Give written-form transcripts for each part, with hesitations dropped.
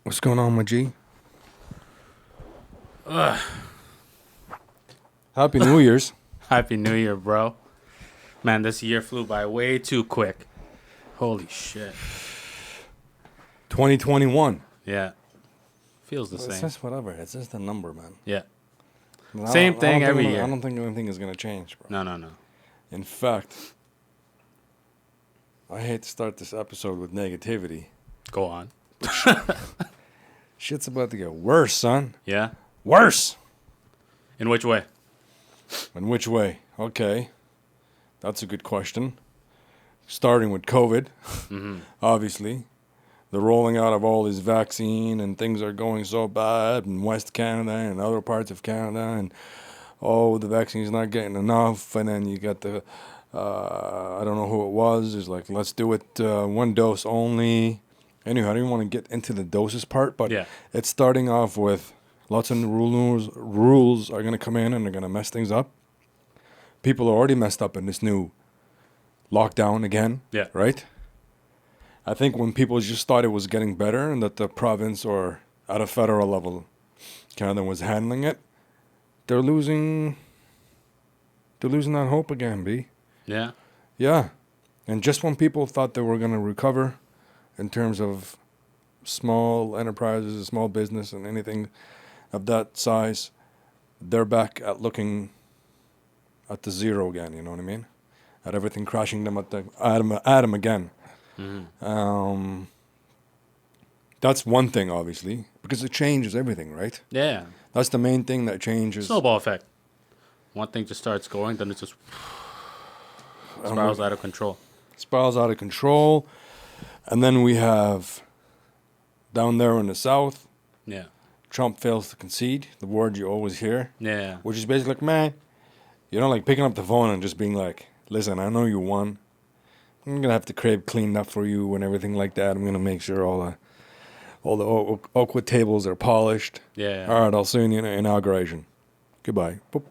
What's going on, my G? Ugh. Happy New Year's. Happy New Year, bro. Man, this year flew by way too quick. Holy shit. 2021. Yeah. Feels the It's same. just whatever. It's just a number, man. Yeah. I mean, Same thing every I year. don't think anything is going to change, bro. No. In fact, I hate to start this episode with negativity. Go on. Shit's about to get worse, son. Yeah? Worse! In which way? In which way? Okay. That's a good question. Starting with COVID, obviously. The rolling out of all this vaccine and things are going so bad in West Canada and other parts of Canada. And, the vaccine's not getting enough. And then you got the, I don't know who it was. It's like, let's do it one dose only. Anyway, I don't even want to get into the doses part, but Yeah. it's starting off with lots of rules are going to come in and they're going to mess things up. People are already messed up in this new lockdown again, Yeah. right? I think when people just thought it was getting better and that the province or at a federal level Canada was handling it, they're losing that hope again, B. Yeah. Yeah. And just when people thought they were going to recover in terms of small enterprises, small business and anything of that size, they're back at looking at the zero again, you know what I mean? At everything crashing them at the atom again. That's one thing, obviously, because it changes everything, right? Yeah. That's the main thing that changes. Snowball effect. One thing just starts going, then it just spirals out of control. Spirals out of control. And then we have down there in the south, Yeah. Trump fails to concede, the word you always hear, Yeah. which is basically like, man, like picking up the phone and just being like, listen, I know you won. I'm going to have the crib cleaned up for you and everything like that. I'm going to make sure all the awkward tables are polished. Yeah. All right, I'll see you in the inauguration. Goodbye. Boop.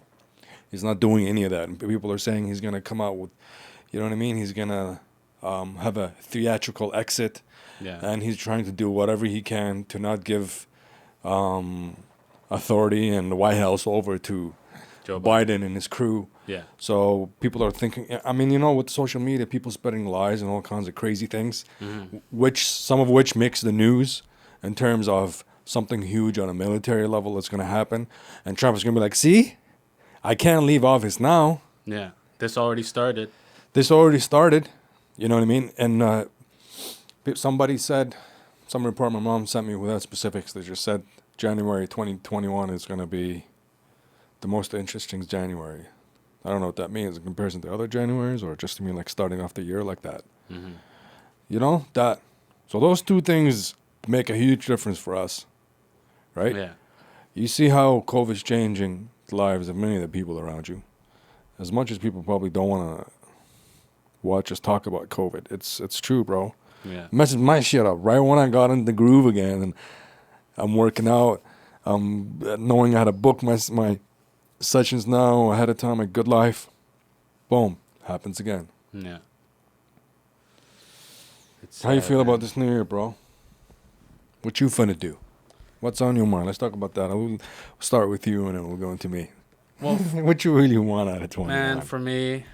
He's not doing any of that. And people are saying he's going to come out with, you know what I mean? He's going to have a theatrical exit. Yeah. And he's trying to do whatever he can to not give authority and the White House over to Joe Biden and his crew. Yeah. So people are thinking, I mean, with social media, people spreading lies and all kinds of crazy things, some of which makes the news in terms of something huge on a military level that's going to happen. And Trump is going to be like, see, I can't leave office now. Yeah. This already started. You know what I mean? And somebody said, some report my mom sent me without specifics, they just said January 2021 is going to be the most interesting January. I don't know what that means in comparison to other Januaries or just to mean like starting off the year like that. That. So those two things make a huge difference for us, right? Yeah. You see how COVID's changing the lives of many of the people around you. As much as people probably don't want to watch us talk about COVID, it's true, bro. Yeah. Messes my shit up right when I got in the groove again and I'm working out, knowing how to book my sessions now ahead of time, a good life. Boom, happens again. Yeah. It's How you sad, feel man. about this new year, bro? What you finna do? What's on your mind? Let's talk about that. We'll start with you and then we'll go into me. Well, What you really want out of 21? man, for me,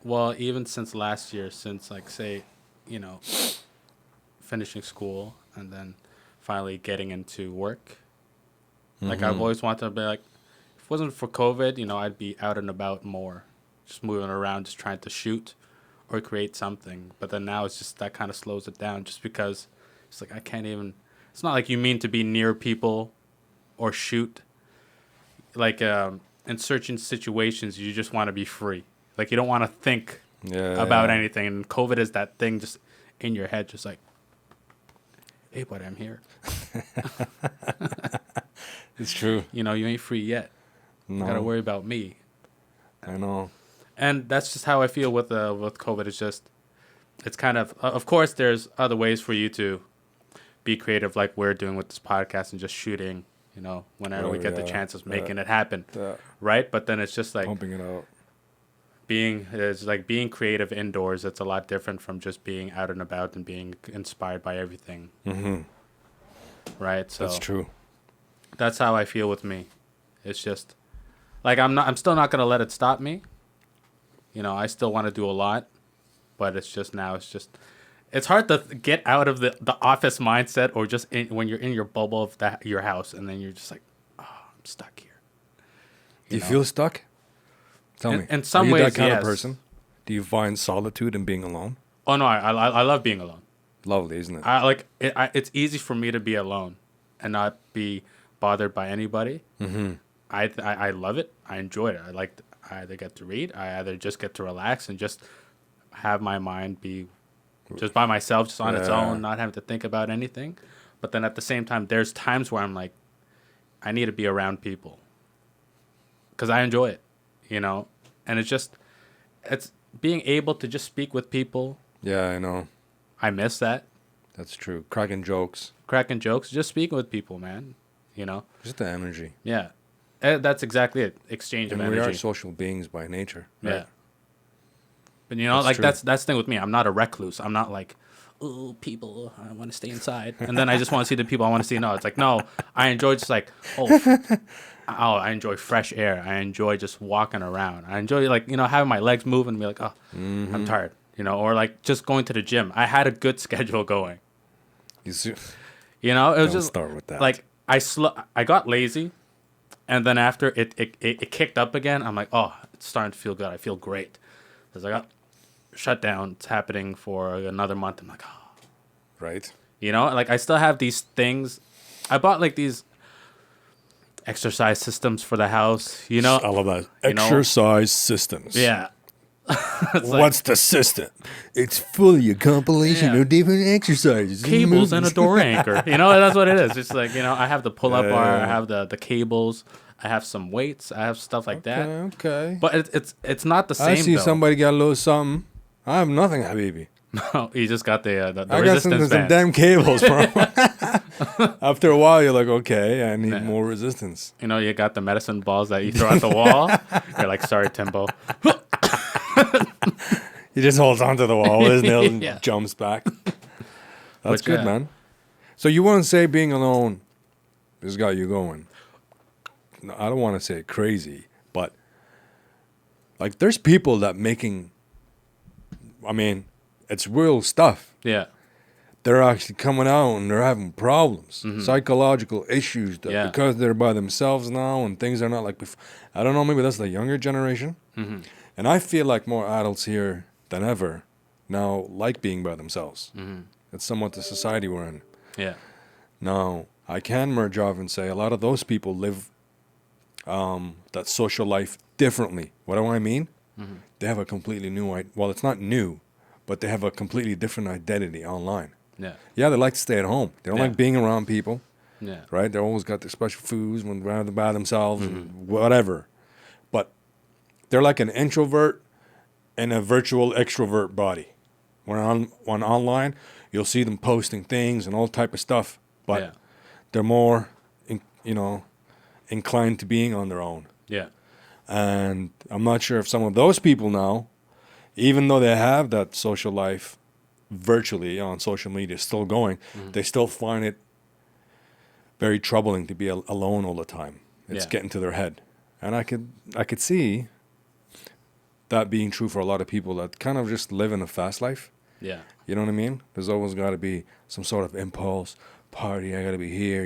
well, even since last year, since like say, finishing school and then finally getting into work, like I've always wanted to be like, if it wasn't for COVID, I'd be out and about more, just moving around, just trying to shoot or create something. But then now it's just that kind of slows it down, just because it's like I can't even. It's not like you mean to be near people or shoot. Like in certain situations, you just want to be free. Like you don't want to think about anything. And COVID is that thing just in your head, just like, hey, but I'm here. It's true. You ain't free yet. No, You gotta worry about me. I know. And that's just how I feel with COVID. It's kind of course, there's other ways for you to be creative, like we're doing with this podcast and just shooting. Whenever we get the chances, making it happen, right? But then it's just like Pumping it out. being creative indoors. It's a lot different from just being out and about and being inspired by everything. right? So That's true. that's how I feel with me. It's just like I'm still not gonna let it stop me. I still want to do a lot, but it's just now it's hard to get out of the office mindset or just when you're in your bubble of your house and then you're just like, oh, I'm stuck here. Do you feel stuck? Tell me. In some Are you ways, that kind yes. of person? Do you find solitude in being alone? Oh no, I love being alone. Lovely, isn't it? I like it. It's easy for me to be alone and not be bothered by anybody. Mm-hmm. I love it. I enjoy it. I either get to read. I either just get to relax and just have my mind be just by myself, just on its own, not having to think about anything. But then at the same time, there's times where I'm like, I need to be around people because I enjoy it, And it's being able to just speak with people. Yeah, I know. I miss that. That's true. Cracking jokes. Just speaking with people, man. Just the energy. Yeah. That's exactly it. Exchange of energy. We are social beings by nature. Right? Yeah. But That's that's the thing with me. I'm not a recluse. I'm not like, oh, people, I want to stay inside. And then I just want to see the people I want to see. No, it's like, no, I enjoy just like, I enjoy fresh air. I enjoy just walking around. I enjoy having my legs move and be like, oh, I'm tired. Or like just going to the gym. I had a good schedule going. You see, it was don't just start with that. Like I got lazy. And then after it kicked up again, I'm like, oh, it's starting to feel good. I feel great. Because I got shut down. It's happening for another month. I'm like, oh. Right. Like I still have these things. I bought like these exercise systems for the house, I love that. Exercise systems. Yeah. What's the system? It's fully a compilation of different exercises. Cables and a door anchor. That's what it is. It's like, I have the pull-up bar. I have the cables. I have some weights. I have stuff like that. Okay. But it's not the same, I see though. somebody got a little something. I have nothing, habibi. No, you just got the I got some resistance bands. damn cables, bro. After a while, you're like, okay, I need more resistance. You got the medicine balls that you throw at the wall. You're like, sorry, Timbo. He just holds onto the wall, isn't it? And jumps back. That's good, man. So you wouldn't say being alone has got you going. No, I don't want to say crazy, but like there's people that it's real stuff. Yeah. They're actually coming out and they're having problems, psychological issues because they're by themselves now and things are not like before. I don't know, maybe that's the younger generation. Mm-hmm. And I feel like more adults here than ever now like being by themselves. Mm-hmm. It's somewhat the society we're in. Yeah. Now, I can merge off and say a lot of those people live that social life differently. What do I mean? Mm-hmm. They have a completely well, it's not new, but they have a completely different identity online. Yeah. Yeah, they like to stay at home. They don't like being around people. Yeah. Right? They always got their special foods when they're by themselves and whatever. But they're like an introvert in a virtual extrovert body. When online, you'll see them posting things and all type of stuff, but they're more, inclined to being on their own. Yeah. And I'm not sure if some of those people now, even though they have that social life virtually on social media still going, they still find it very troubling to be alone all the time. It's getting to their head. And I could see that being true for a lot of people that kind of just live in a fast life. Yeah. You know what I mean? There's always got to be some sort of impulse, party, I got to be here,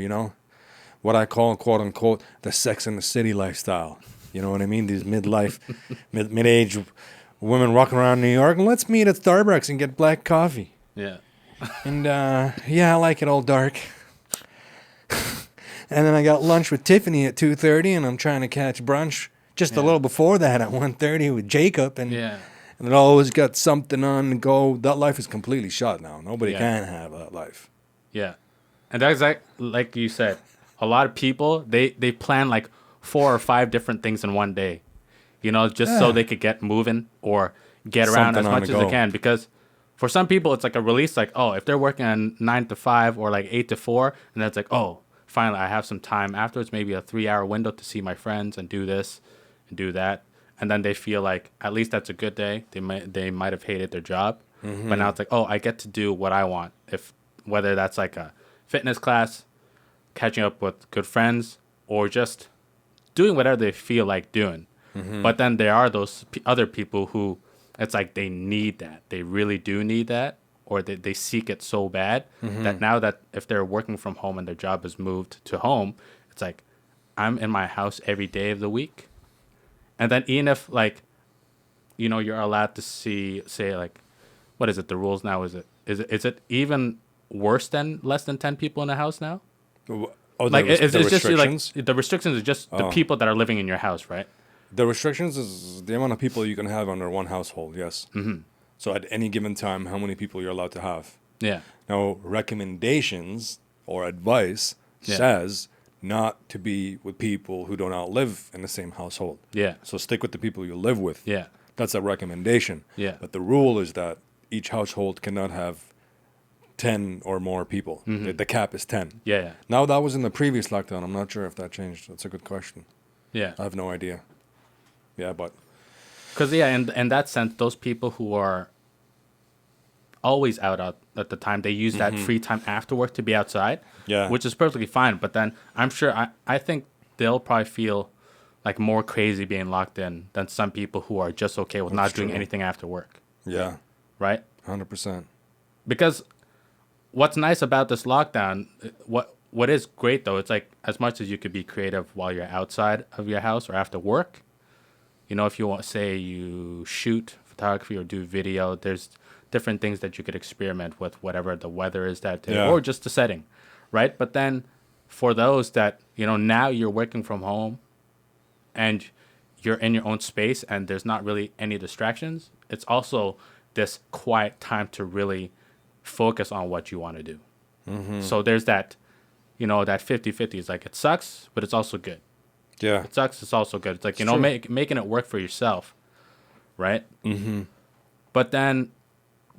What I call, quote unquote, the Sex and the City lifestyle. You know what I mean? These mid-age women walking around New York, and let's meet at Starbucks and get black coffee. Yeah. And, I like it all dark. And then I got lunch with Tiffany at 2:30, and I'm trying to catch brunch just a little before that at 1:30 with Jacob. And it always got something on the go. That life is completely shot now. Nobody can have that life. Yeah. And that's like you said, a lot of people, they plan like 4 or 5 different things in one day, just so they could get moving or get around Something as much as they can. Because for some people, it's like a release, like, oh, if they're working on 9 to 5 or like 8 to 4, and that's like, oh, finally, I have some time afterwards, maybe a 3-hour window to see my friends and do this and do that. And then they feel like at least that's a good day. They might have hated their job, but now it's like, oh, I get to do what I want. Whether that's like a fitness class, catching up with good friends, or just doing whatever they feel like doing. But then there are those other people who it's like they need that. They really do need that, or they seek it so bad that now that if they're working from home and their job is moved to home, it's like I'm in my house every day of the week. And then even if like, you're allowed to say like, what is it? The rules now, is it even worse than less than 10 people in a house now? Oh, Like it's the just restrictions? like the restrictions are just the people that are living in your house, right? The restrictions is the amount of people you can have under one household, yes. So at any given time, how many people you're allowed to have. Yeah. Now, recommendations or advice says not to be with people who do not live in the same household. Yeah. So stick with the people you live with. Yeah. That's a recommendation. Yeah. But the rule is that each household cannot have 10 or more people. The cap is 10. Yeah. Now, that was in the previous lockdown. I'm not sure if that changed. That's a good question. Yeah. I have no idea. Yeah, but... Because, in that sense, those people who are always out at the time, they use that free time after work to be outside, which is perfectly fine. But then I'm sure, I think they'll probably feel like more crazy being locked in than some people who are just okay with not doing anything after work. Yeah. Right? 100%. Because what's nice about this lockdown, what is great, though, it's like as much as you could be creative while you're outside of your house or after work, if you want, say you shoot photography or do video, there's different things that you could experiment with, whatever the weather is that day, or just the setting, right? But then for those that, now you're working from home and you're in your own space and there's not really any distractions, it's also this quiet time to really focus on what you want to do. So there's that, that 50-50. It's like, it sucks, but it's also good. Yeah. It sucks, it's also good. It's like, making it work for yourself, right? But then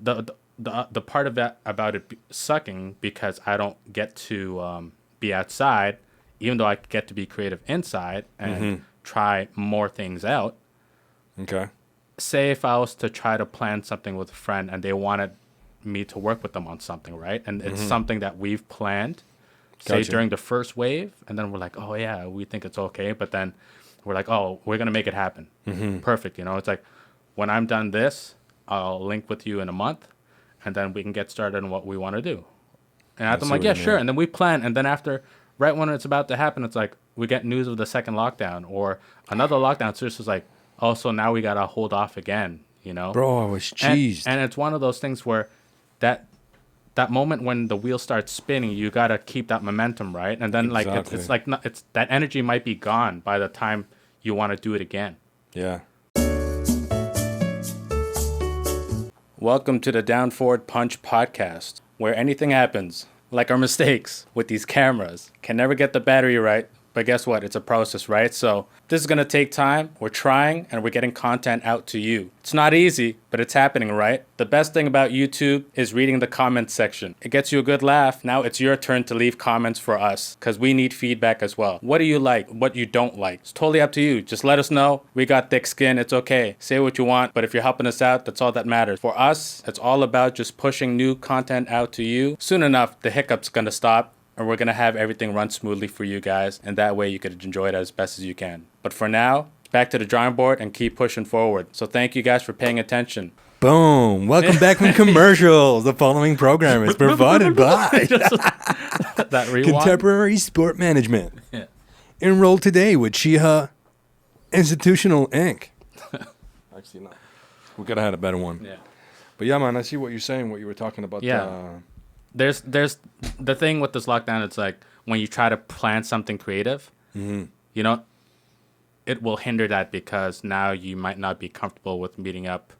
the part of that about it sucking, because I don't get to be outside, even though I get to be creative inside and try more things out. Okay. Say if I was to try to plan something with a friend and they wanted me to work with them on something, right? And it's something that we've planned, say during the first wave, and then we're like, oh yeah, we think it's okay, but then we're like, oh, we're gonna make it happen. Perfect. It's like, when I'm done this, I'll link with you in a month, and then we can get started on what we want to do. And I'm like, yeah, sure. And then we plan, and then after, right when it's about to happen, it's like we get news of the second lockdown or another lockdown. So it's just like, oh, so now we gotta hold off again. Bro, I was cheesed. And it's one of those things where that moment when the wheel starts spinning, you gotta keep that momentum, right? And then it's like it's that energy might be gone by the time you want to do it again. Yeah. Welcome to the Down Forward Punch podcast, where anything happens, like our mistakes with these cameras. Can never get the battery right, but guess what? It's a process, right? So this is going to take time. We're trying, and we're getting content out to you. It's not easy, but it's happening, right? The best thing about YouTube is reading the comments section. It gets you a good laugh. Now it's your turn to leave comments for us, because we need feedback as well. What do you like? What you don't like? It's totally up to you. Just let us know. We got thick skin. It's okay. Say what you want, but if you're helping us out, that's all that matters. For us, it's all about just pushing new content out to you. Soon enough, the hiccup's going to stop, and we're going to have everything run smoothly for you guys, and that way you could enjoy it as best as you can. But for now, back to the drawing board and keep pushing forward. So thank you guys for paying attention. Boom. Welcome back from commercials. The following program is provided by that rewind. Contemporary Sport Management. Yeah. Enroll today with Chiha Institutional Inc. Actually, no. We could have had a better one. Yeah. But yeah, man, I see what you're saying, what you were talking about. Yeah. There's the thing with this lockdown. It's like when you try to plan something creative, it will hinder that, because now you might not be comfortable with meeting up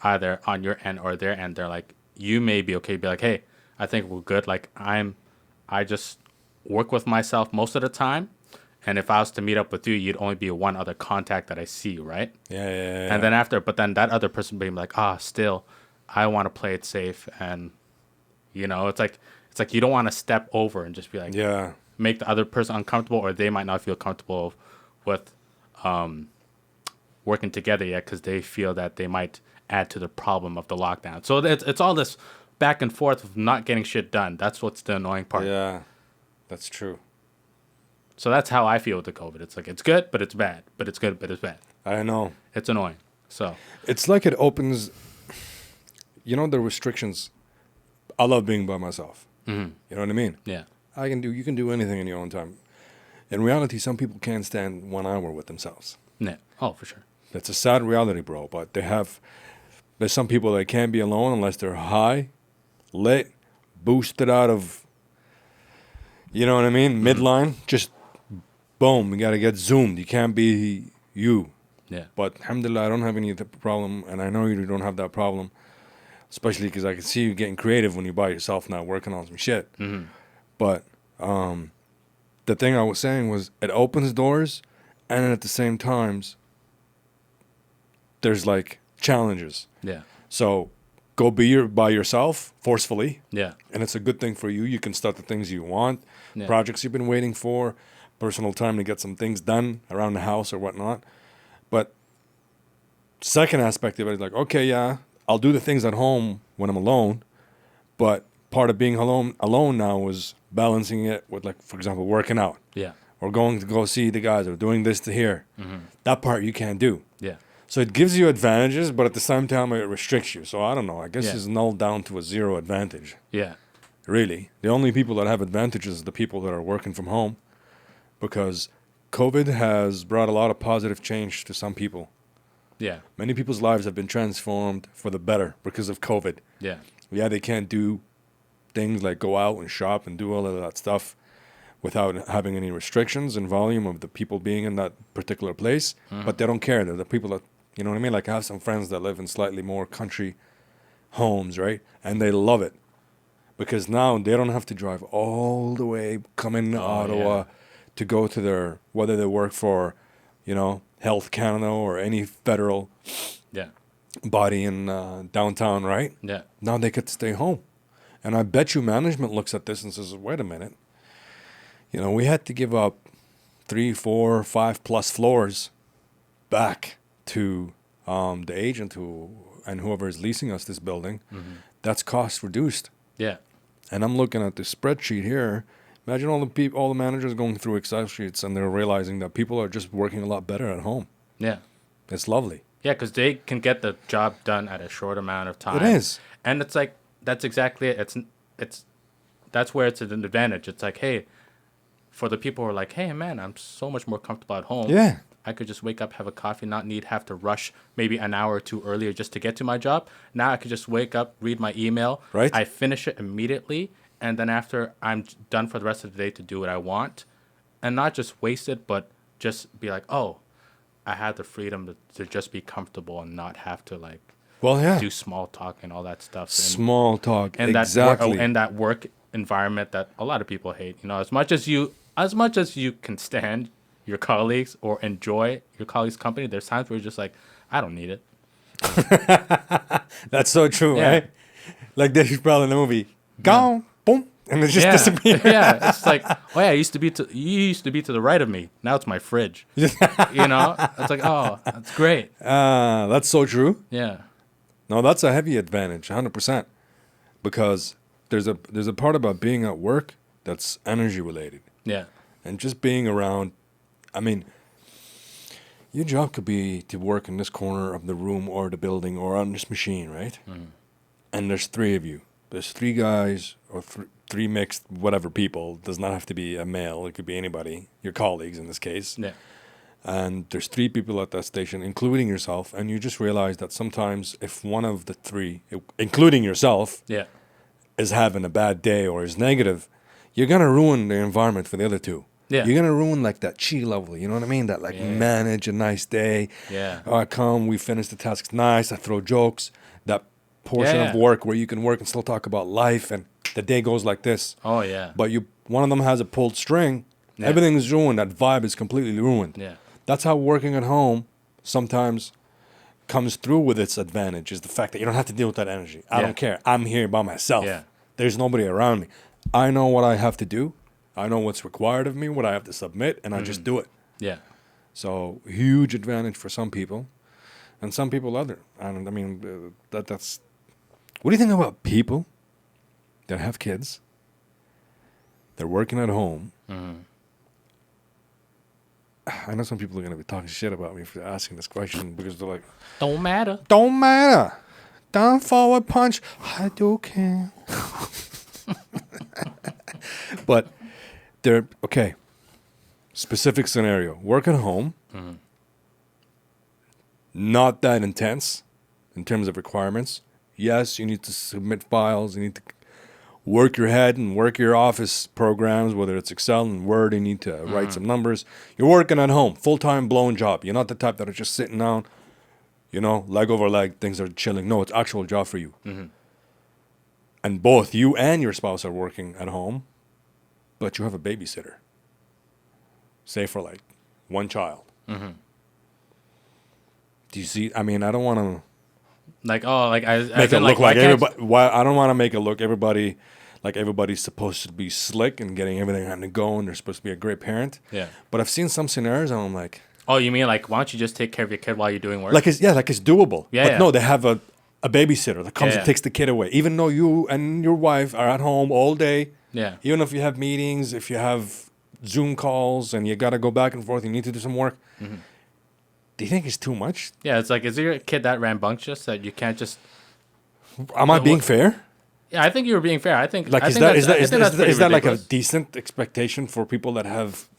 either on your end or their end. They're like, you may be okay, be like, hey, I think we're good. Like I just work with myself most of the time, and if I was to meet up with you, you'd only be one other contact that I see, right? Yeah. And then but then that other person being like, still, I want to play it safe. And it's like you don't want to step over and just be like, make the other person uncomfortable, or they might not feel comfortable with working together yet, because they feel that they might add to the problem of the lockdown. So it's all this back and forth of not getting shit done. That's what's the annoying part. Yeah, that's true. So that's how I feel with the COVID. It's like, it's good, but it's bad. But it's good, but it's bad. I know. It's annoying. So It's like it opens, the restrictions. I love being by myself. mm-hmm. You know what I mean? Yeah. You can do anything in your own time. In reality, some people can't stand 1 hour with themselves. Yeah. Oh, for sure. That's a sad reality, bro. But there's some people that can't be alone unless they're high, lit, boosted out of, you know what I mean? Midline, just boom, you got to get zoomed. You can't be you. Yeah. But alhamdulillah, I don't have any problem, and I know you don't have that problem, especially because I can see you getting creative when you're by yourself now working on some shit. Mm-hmm. But the thing I was saying was it opens doors, and at the same times, there's like challenges. Yeah. So go by yourself forcefully, Yeah. and it's a good thing for you. You can start the things you want, Yeah. projects you've been waiting for, personal time to get some things done around the house or whatnot. But second aspect of it is like, okay, yeah, I'll do the things at home when I'm alone, but part of being alone now is balancing it with, like, for example, working out Yeah. or going to go see the guys or doing this to here. Mm-hmm. That part you can't do. Yeah. So it gives you advantages, but at the same time it restricts you. So I don't know. I guess Yeah. it's null down to a zero advantage. Yeah. Really. The only people that have advantages are the people that are working from home, because COVID has brought a lot of positive change to some people. Yeah. Many people's lives have been transformed for the better because of COVID. Yeah. Yeah, they can't do things like go out and shop and do all of that stuff without having any restrictions and volume of the people being in that particular place. Mm-hmm. But they don't care. They're the people that, you know what I mean? Like I have some friends that live in slightly more country homes, right? And they love it because now they don't have to drive all the way, come in Ottawa yeah. to go to their, whether they work for, Health Canada or any federal Yeah. body in downtown, right? Yeah. Now they get to stay home. And I bet you management looks at this and says, wait a minute. We had to give up 3, 4, 5+ floors back to the agent and whoever is leasing us this building. Mm-hmm. That's cost reduced. Yeah. And I'm looking at the spreadsheet here. Imagine all the managers going through Excel sheets and they're realizing that people are just working a lot better at home. Yeah. It's lovely. Yeah, because they can get the job done at a short amount of time. It is. And it's like, that's exactly it. That's where it's an advantage. It's like, hey, for the people who are like, hey, man, I'm so much more comfortable at home. Yeah. I could just wake up, have a coffee, have to rush maybe an hour or two earlier just to get to my job. Now I could just wake up, read my email. Right. I finish it immediately. And then after I'm done for the rest of the day to do what I want. And not just waste it, but just be like, oh, I had the freedom to just be comfortable and not have to do small talk and all that stuff. Small talk. And exactly. that work environment that a lot of people hate. As much as you can stand your colleagues or enjoy your colleagues' company, there's times where you're just like, I don't need it. That's so true, Yeah. right? Like this is probably in the movie. Gone, boom, and it just disappears. Yeah, it's like, oh yeah, you used to be to the right of me. Now it's my fridge. It's like, oh, that's great. That's so true. Yeah. No, that's a heavy advantage, 100%, because there's a part about being at work that's energy related, Yeah. and just being around. I mean, your job could be to work in this corner of the room or the building or on this machine, right? Mm. And there's 3 of you. There's 3 guys or 3 mixed whatever people. It does not have to be a male. It could be anybody. Your colleagues in this case. Yeah. And there's 3 people at that station, including yourself. And you just realize that sometimes if one of the 3, including yourself, Yeah. is having a bad day or is negative, you're going to ruin the environment for the other 2. Yeah. You're going to ruin like that chi level. You know what I mean? That manage a nice day. Yeah. I come, we finish the tasks nice. I throw jokes. That portion Yeah. of work where you can work and still talk about life, and the day goes like this. Oh yeah. But one of them has a pulled string. Yeah. Everything is ruined. That vibe is completely ruined. Yeah. That's how working at home sometimes comes through with its advantage, is the fact that you don't have to deal with that energy. I Yeah. don't care. I'm here by myself. Yeah. There's nobody around me. I know what I have to do. I know what's required of me, what I have to submit, and I just do it. Yeah. So huge advantage for some people, and some people other. And I mean, that's. What do you think about people that have kids? They're working at home, Mm-hmm. I know some people are gonna be talking shit about me for asking this question because they're like, Don't matter. "Don't matter, down forward punch, Hadouken." But they're okay. Specific scenario: work at home. Not that intense in terms of requirements. Yes, you need to submit files. You need to work your head and work your office programs, whether it's Excel and Word. You need to write some numbers. You're working at home, full-time blown job. You're not the type that are just sitting down, leg over leg, things are chilling. No, it's actual job for you. And both you and your spouse are working at home, but you have a babysitter. Say for like one child. Do you see? I mean, I don't want to Like, oh, like I make it look like everybody. Why I don't want to make it look everybody like everybody's supposed to be slick and getting everything on the go, and they're supposed to be a great parent. Yeah. But I've seen some scenarios, and I'm like, oh, you mean like, why don't you just take care of your kid while you're doing work? like it's doable. Yeah, But yeah. no, they have a babysitter that comes Yeah, and yeah. takes the kid away, even though you and your wife are at home all day. Yeah. Even if you have meetings, if you have Zoom calls, and you got to go back and forth, you need to do some work. Do you think it's too much? Yeah, it's like, is your kid that rambunctious that you can't just? Am I being fair? Yeah, I think you were being fair. I think Like, I is think that that's- is that I is think that, that's is that, pretty is that like a ridiculous. decent expectation for people that have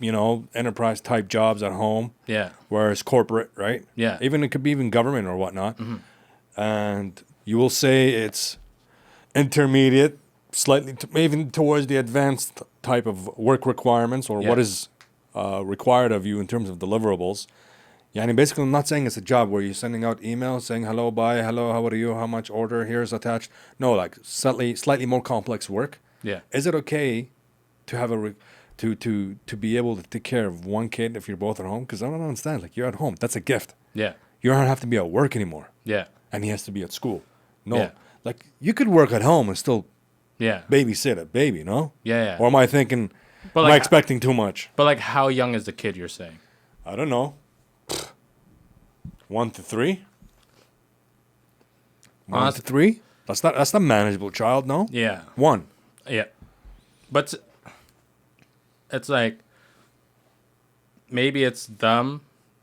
enterprise type jobs at home? Yeah. Whereas corporate, right? Yeah. Even it could be even government or whatnot, and you will say it's intermediate, slightly even towards the advanced type of work requirements or what Yeah. is required of you in terms of deliverables. Yeah, and basically, I'm not saying it's a job where you're sending out emails saying hello, bye, hello, how are you, how much order, here's attached. No, like slightly more complex work. Yeah. Is it okay to have to be able to take care of one kid if you're both at home? Because I don't understand. Like, you're at home, that's a gift. Yeah. You don't have to be at work anymore, Yeah. and he has to be at school. No, Yeah. like you could work at home and still Yeah. babysit a baby. No, Yeah. Yeah. or am I thinking? But am I like- expecting too much? But like, how young is the kid you're saying? I don't know. 1 to 3. 1 to 3. That's the manageable child. No. Yeah. 1. Yeah. But it's like, maybe it's them,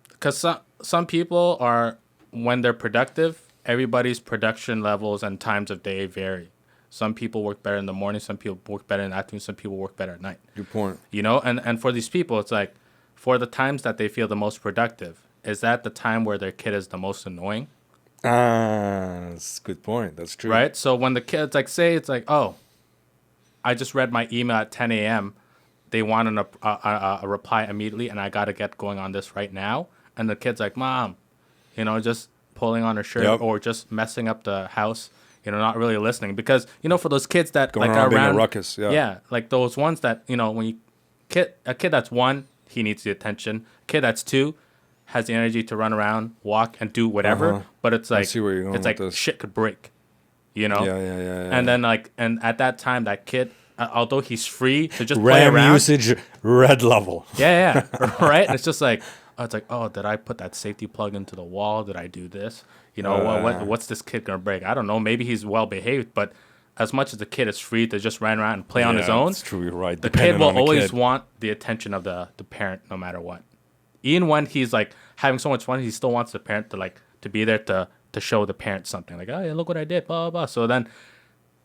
because some people are, when they're productive, everybody's production levels and times of day vary. Some people work better in the morning, some people work better in the afternoon, some people work better at night. Good point. And for these people, it's like, for the times that they feel the most productive, is that the time where their kid is the most annoying? That's a good point. That's true. Right? So when the kid's like, say it's like, oh, I just read my email at 10 a.m. They want a reply immediately, and I got to get going on this right now. And the kid's like, Mom, just pulling on her shirt Yep. or just messing up the house, not really listening. Because, for those kids that Going like around are being a around, ruckus. Yeah. yeah, like those ones that, when a kid that's 1, he needs the attention. Kid that's 2 has the energy to run around, walk, and do whatever. Uh-huh. But it's like, see where you're going it's with like this. shit could break, Yeah, yeah. And then and at that time, that kid, although he's free to just play RAM around, usage red level. yeah, right. It's just like, oh, did I put that safety plug into the wall? Did I do this? What's this kid gonna break? I don't know. Maybe he's well behaved, but as much as the kid is free to just run around and play on his own, It's true. You're right. the Depending kid will on the always kid. want the attention of the parent, no matter what. Even when he's like having so much fun, he still wants the parent to be there to show the parent something. Like, oh yeah, look what I did, blah blah blah. So then,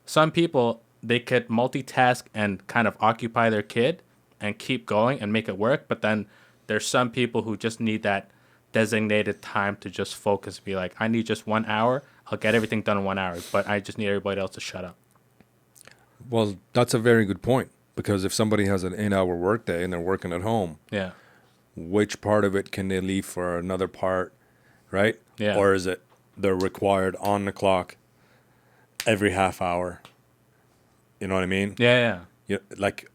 some people, they could multitask and kind of occupy their kid and keep going and make it work. But then there's some people who just need that designated time to just focus. Be like, I need just 1 hour. I'll get everything done in 1 hour, but I just need everybody else to shut up. Well, that's a very good point, because if somebody has an 8-hour workday and they're working at home, Yeah. which part of it can they leave for another part, right? Yeah. Or is it they're required on the clock every half hour? You know what I mean? Yeah. Like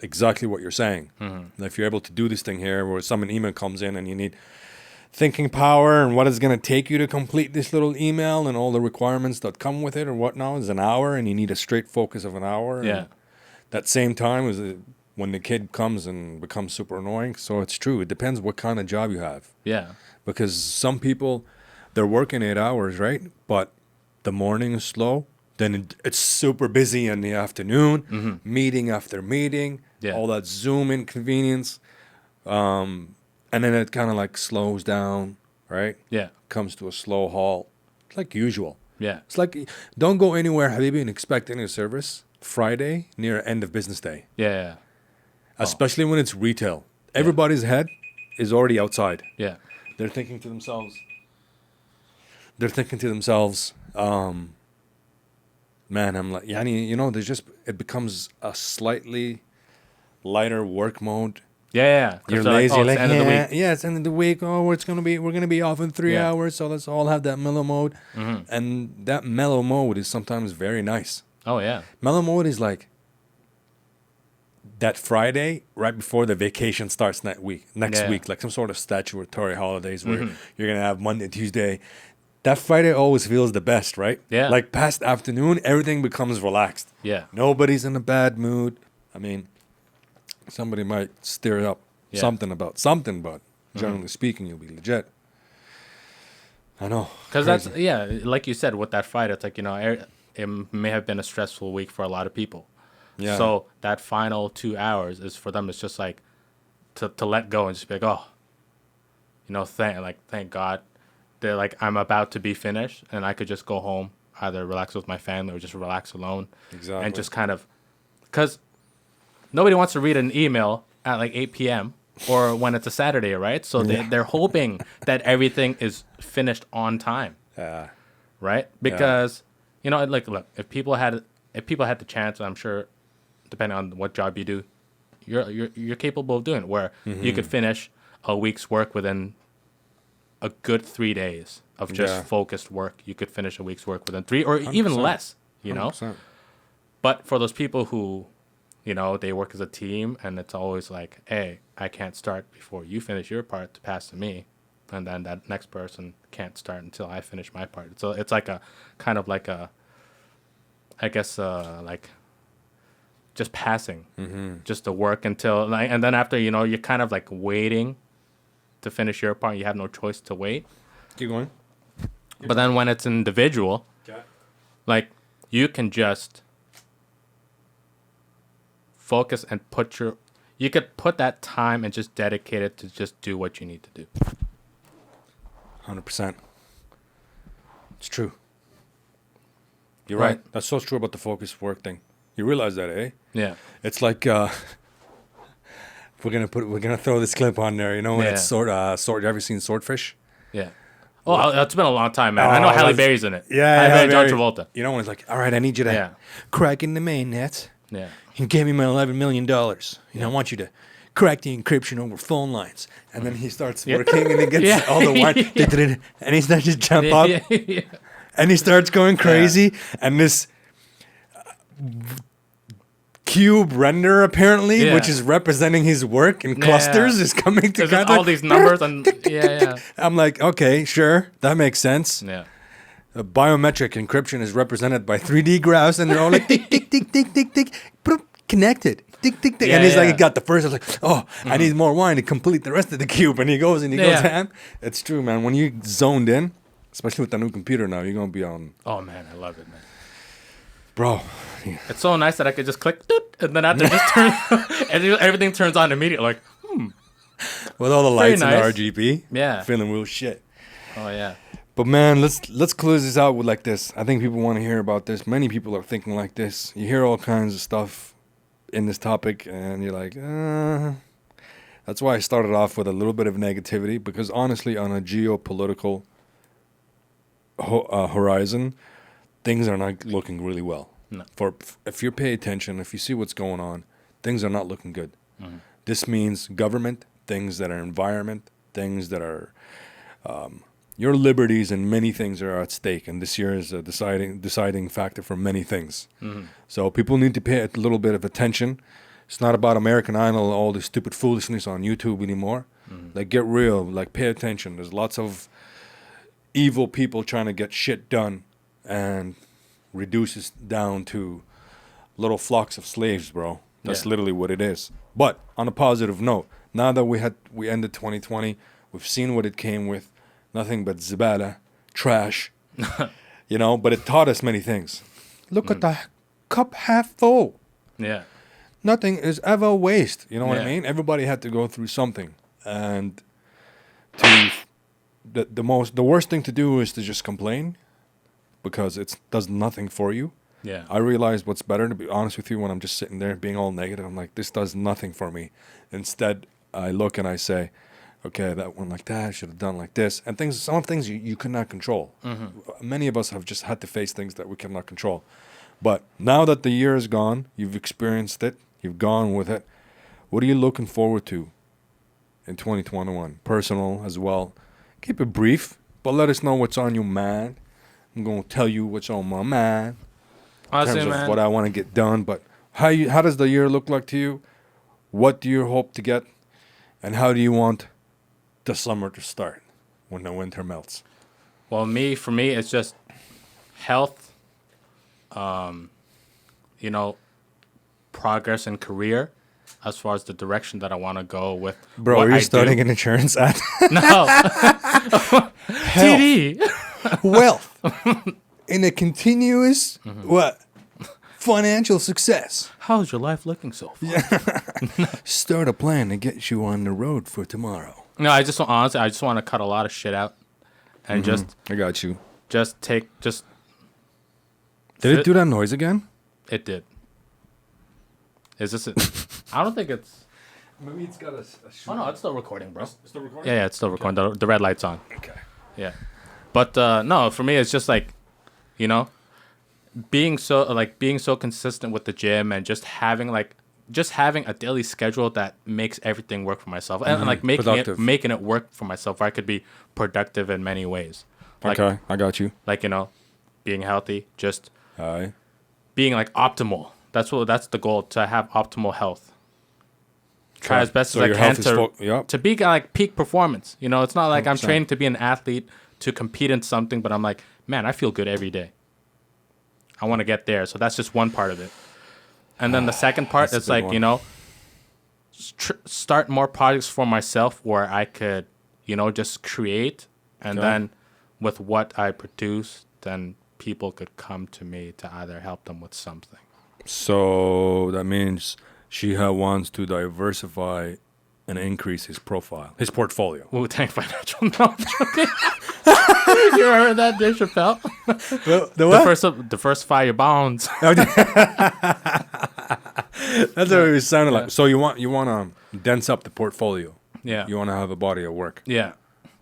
exactly what you're saying. Mm-hmm. If you're able to do this thing here where an email comes in and you need thinking power and what it's going to take you to complete this little email and all the requirements that come with it or whatnot is an hour, and you need a straight focus of an hour. Yeah. And that same time is when the kid comes and becomes super annoying. So it's true. It depends what kind of job you have. Yeah. Because some people, they're working 8 hours, right? But the morning is slow. Then it's super busy in the afternoon, meeting after meeting, Yeah. all that Zoom inconvenience. and then it kind of like slows down, right? Yeah. Comes to a slow halt. It's like usual. Yeah. It's like, don't go anywhere, Habibi, and expect any service Friday near end of business day, Yeah. especially when it's retail. Everybody's head is already outside. Yeah. They're thinking to themselves, man, I'm like, yani, you know, it becomes a slightly lighter work mode. Yeah. You're they're lazy, Like, like, it's the end of the week. yeah, it's end of the week. Oh, we're gonna be off in 3 hours, so let's all have that mellow mode. And that mellow mode is sometimes very nice. Oh, yeah. Mellow mode is like that Friday right before the vacation starts next week, like some sort of statutory holidays where you're gonna have Monday, Tuesday. That Friday always feels the best, right? Yeah. Like past afternoon, everything becomes relaxed. Yeah. Nobody's in a bad mood. I mean, somebody might stir up something, but generally speaking, you'll be legit. I know. Because that's, like you said, with that Friday, it's like, you know, it may have been a stressful week for a lot of people. Yeah. So that final 2 hours is for them, it's just like to let go and just be like, oh, you know, thank God that like I'm about to be finished and I could just go home, either relax with my family or just relax alone. Exactly. And just kind of, because nobody wants to read an email at like 8 p.m. or when it's a Saturday, right? So they're hoping that everything is finished on time. Yeah. Right? Because, you know, like, look, if people had the chance, I'm sure, depending on what job you do, you're capable of doing it, where you could finish a week's work within a good 3 days of just focused work. You could finish a week's work within 3 or even less, you know? 100%. But for those people who, you know, they work as a team and it's always like, hey, I can't start before you finish your part to pass to me. And then that next person can't start until I finish my part. So it's like a kind of like a, I guess, like just passing, just to work until, like, and then after, you know, you're kind of like waiting to finish your part. You have no choice to wait. Keep going. But then when it's individual, like you can just focus and you could put that time and just dedicate it to just do what you need to do. 100%. It's true. You're right. That's so true about the focused work thing. You realize that, eh? Yeah. It's like we're gonna throw this clip on there. You know, when it's sword. You ever seen Swordfish? Yeah. Oh, it's been a long time, man. I know Halle Berry's in it. Yeah, Halle Berry, John Travolta. You know when it's like, all right, I need you to crack in the mainnet. Yeah. You gave me my $11 million. You know, I want you to crack the encryption over phone lines. And then he starts working and he gets all the wine. And he starts to jump up. And he starts going crazy. And this cube render, apparently, which is representing his work in clusters, is coming together. There's all these numbers. And I'm like, okay, sure. That makes sense. Yeah. Biometric encryption is represented by 3D graphs, and they're all like tick, tick, tick, tick, tick, tick, connected. Tick, tick, tick. And he's like, he got the first. I was like, oh, I need more wine to complete the rest of the cube. And he goes ham. It's true, man. When you zoned in, especially with the new computer now, you're going to be on. Oh, man, I love it, man. Bro. It's so nice that I could just click, and then after just turn, everything turns on immediately. Like, with all the lights and RGB. Yeah. Feeling real shit. Oh, yeah. But man, let's close this out with like this. I think people want to hear about this. Many people are thinking like this. You hear all kinds of stuff in this topic, and you're like, That's why I started off with a little bit of negativity, because honestly, on a geopolitical horizon, things are not looking really well. No. If you pay attention, if you see what's going on, things are not looking good. This means government, things that are environment, things that are your liberties, and many things are at stake. And this year is a deciding factor for many things. So people need to pay a little bit of attention. It's not about American Idol, all this stupid foolishness on YouTube anymore. Like, get real. Like, pay attention. There's lots of evil people trying to get shit done, and reduces down to little flocks of slaves, bro. That's literally what it is. But on a positive note, now that we ended 2020, we've seen what it came with. Nothing but zibala, trash, you know, but it taught us many things. Look at the cup half full. Yeah. Nothing is ever waste. You know what I mean? Everybody had to go through something. And to the worst thing to do is to just complain because it does nothing for you. Yeah. I realize what's better, to be honest with you, when I'm just sitting there being all negative. I'm like, this does nothing for me. Instead, I look and I say, okay, that went like that. I should have done like this. And some things you cannot control. Many of us have just had to face things that we cannot control. But now that the year is gone, you've experienced it, you've gone with it. What are you looking forward to in 2021? Personal as well. Keep it brief, but let us know what's on your mind. I'm going to tell you what's on my mind. Honestly, in terms of man, what I want to get done. But how does the year look like to you? What do you hope to get? And how do you want the summer to start when the winter melts? well, for me, it's just health, you know, progress in career as far as the direction that I want to go with. Bro, what are you I starting do. an insurance ad? No. TD. Wealth. In a continuous, what? Financial success. How's your life looking so far? Start a plan to get you on the road for tomorrow. No, I just want to cut a lot of shit out and I got you. just Did it do that noise again? It did. Is this it? I don't think it's. Maybe it's got a Oh no, it's still recording, bro. still recording? Yeah, it's still recording. The red light's on. Okay. Yeah, but no, for me, it's just like, you know, being so consistent with the gym and just having a daily schedule that makes everything work for myself and like making it work for myself where I could be productive in many ways. Like, Okay, I got you. like, you know, being healthy, just Aye. being like optimal. That's the goal, to have optimal health. Try Okay. as best So as I your can health is to be like peak performance. You know, it's not like I'm 100%. training to be an athlete to compete in something, but I'm like, man, I feel good every day. I want to get there. So that's just one part of it. And then the second part That's is a big like, you one. know, start more projects for myself where I could, you know, just create. And Okay. then with what I produce, then people could come to me to either help them with something. So that means Shiha wants to diversify and increase his portfolio. Wu-Tang Financial. No, I'm joking. You remember that, Dave Chappelle? Diversify your bonds. That's what it was sounding like. So you want to dense up the portfolio. Yeah. You want to have a body of work Yeah.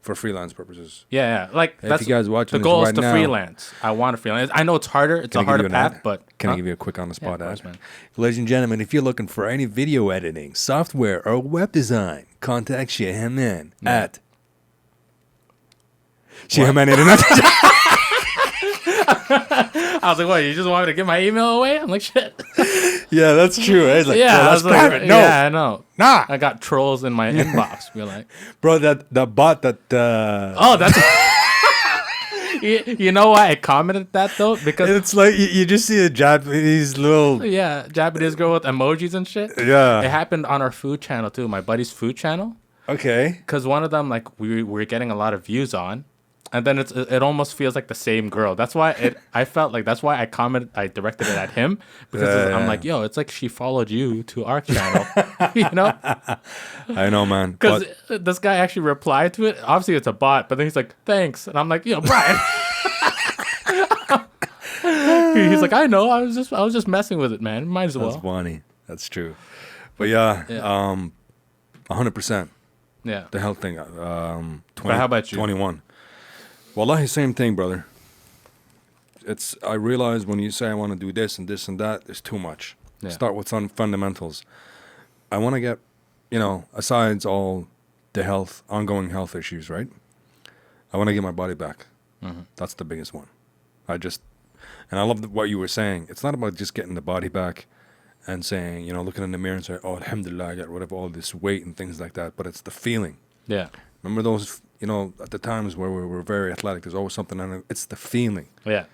for freelance purposes. Yeah. Like, If that's you guys watching the this goal right is to now- freelance. I want to freelance. I know it's harder. It's Can I a give you harder an path, ad? but Can I Huh? give you a quick on the spot Yeah, of ad? course, man. Ladies and gentlemen, if you're looking for any video editing, software, or web design, contact Shihaman at Shihaman Internet. I was like, what? You just want me to give my email away? I'm like, shit. Yeah, that's true. It's like, Yeah, bro, I that's was like, private. No, Yeah, I know. nah, I got trolls in my inbox. Be like, bro, that bot that. oh, that's. You know why I commented that though? Because It's like you just see a Japanese little. yeah, Japanese girl with emojis and shit. Yeah. It happened on our food channel too, my buddy's food channel. Okay. Because one of them, like, we're getting a lot of views on, and then it almost feels like the same girl. That's why I felt like that's why I directed it at him, because I'm like, yo, it's like she followed you to our channel, you know? I know, man. Because But this guy actually replied to it. Obviously, it's a bot, but then he's like, thanks, and I'm like, yo, Brian. He's like, I know, I was just messing with it, man. Might as well. that's funny. That's true. But yeah, 100%. Yeah. The health thing. 20, how about you? 21. Wallahi, same thing, brother. I realize when you say I want to do this and this and that, it's too much. Yeah. Start with some fundamentals. I want to get, asides all the ongoing health issues, right? I want to get my body back. Mm-hmm. That's the biggest one. And I love what you were saying. It's not about just getting the body back and saying, looking in the mirror and saying, oh, alhamdulillah, I got rid of all this weight and things like that. But it's the feeling. Yeah. Remember those, at the times where we were very athletic, there's always something on it. It's the feeling. Yeah.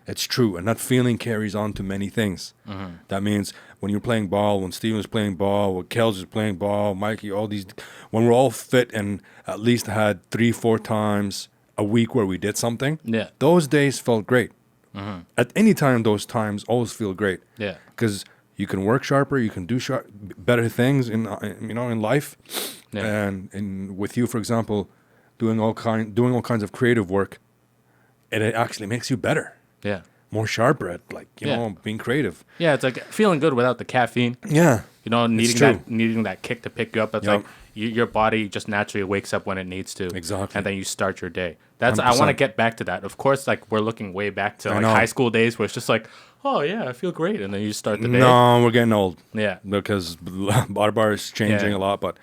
It's true. And that feeling carries on to many things. Mm-hmm. That means when you're playing ball, when Steven was playing ball, when Kels was playing ball, Mikey, when we're all fit and at least had 3-4 times a week where we did something, Yeah. those days felt great. Mm-hmm. At any time, those times always feel great. Yeah. Because you can work sharper, you can do better things in life. Yeah. And with you, for example, doing all kinds of creative work, it actually makes you better, Yeah. more sharper at Yeah. being creative. Yeah, it's like feeling good without the caffeine. Yeah, You know, true. needing that kick to pick you up. It's Yep. like your body just naturally wakes up when it needs to. Exactly. And then you start your day. I want to 100%. get back to that. Of course, like we're looking way back to I like know. high school days where it's just like, oh yeah, I feel great, and then you start the day. No, we're getting old. Yeah. Because body bar is changing Yeah. a lot, but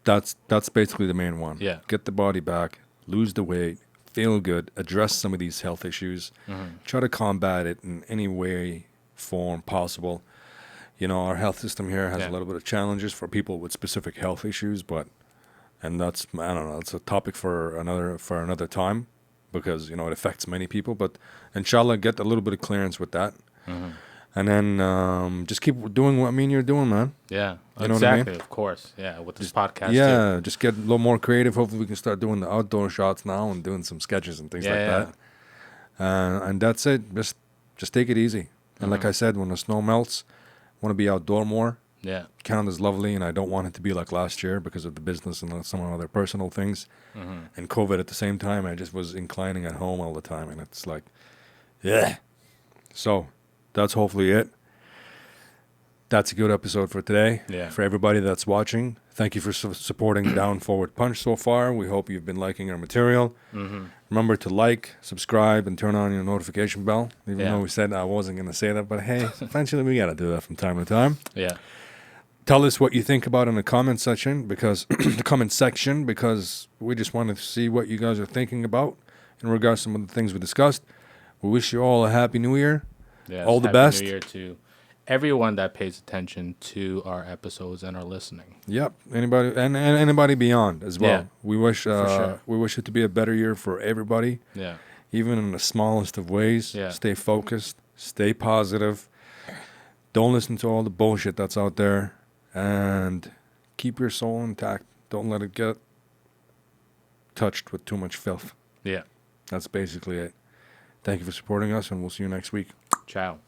that's basically the main one. Yeah. Get the body back, lose the weight, feel good, address some of these health issues, try to combat it in any way, form possible. You know, our health system here has Yeah. a little bit of challenges for people with specific health issues, and that's, I don't know, it's a topic for another time, because it affects many people. But inshallah, get a little bit of clearance with that, and then just keep doing what you're doing, man. Yeah. You know what I mean? Exactly. Of course. Yeah. With this podcast. Yeah, just get a little more creative. Hopefully, we can start doing the outdoor shots now and doing some sketches and things like that. And that's it. Just take it easy. And like I said, when the snow melts, I want to be outdoor more. Yeah. Canada's lovely, and I don't want it to be like last year because of the business and some other personal things. And COVID at the same time, I just was inclining at home all the time, and it's like, yeah. So that's hopefully it. That's a good episode for today. Yeah. For everybody that's watching, thank you for supporting Down Forward Punch so far. We hope you've been liking our material. Remember to like, subscribe, and turn on your notification bell. Even Yeah. though we said I wasn't going to say that, but hey, eventually we got to do that from time to time. Yeah. Tell us what you think about in the comment section, because we just want to see what you guys are thinking about in regards to some of the things we discussed. We wish you all a happy new year. Yeah. All the Happy best. New Year to everyone that pays attention to our episodes and are listening. Yep. Anybody and anybody beyond as well. Yeah. We wish sure. we wish it to be a better year for everybody, Yeah. even in the smallest of ways. Yeah. Stay focused, stay positive. Don't listen to all the bullshit that's out there, and keep your soul intact. Don't let it get touched with too much filth. Yeah. That's basically it. Thank you for supporting us, and we'll see you next week. Ciao.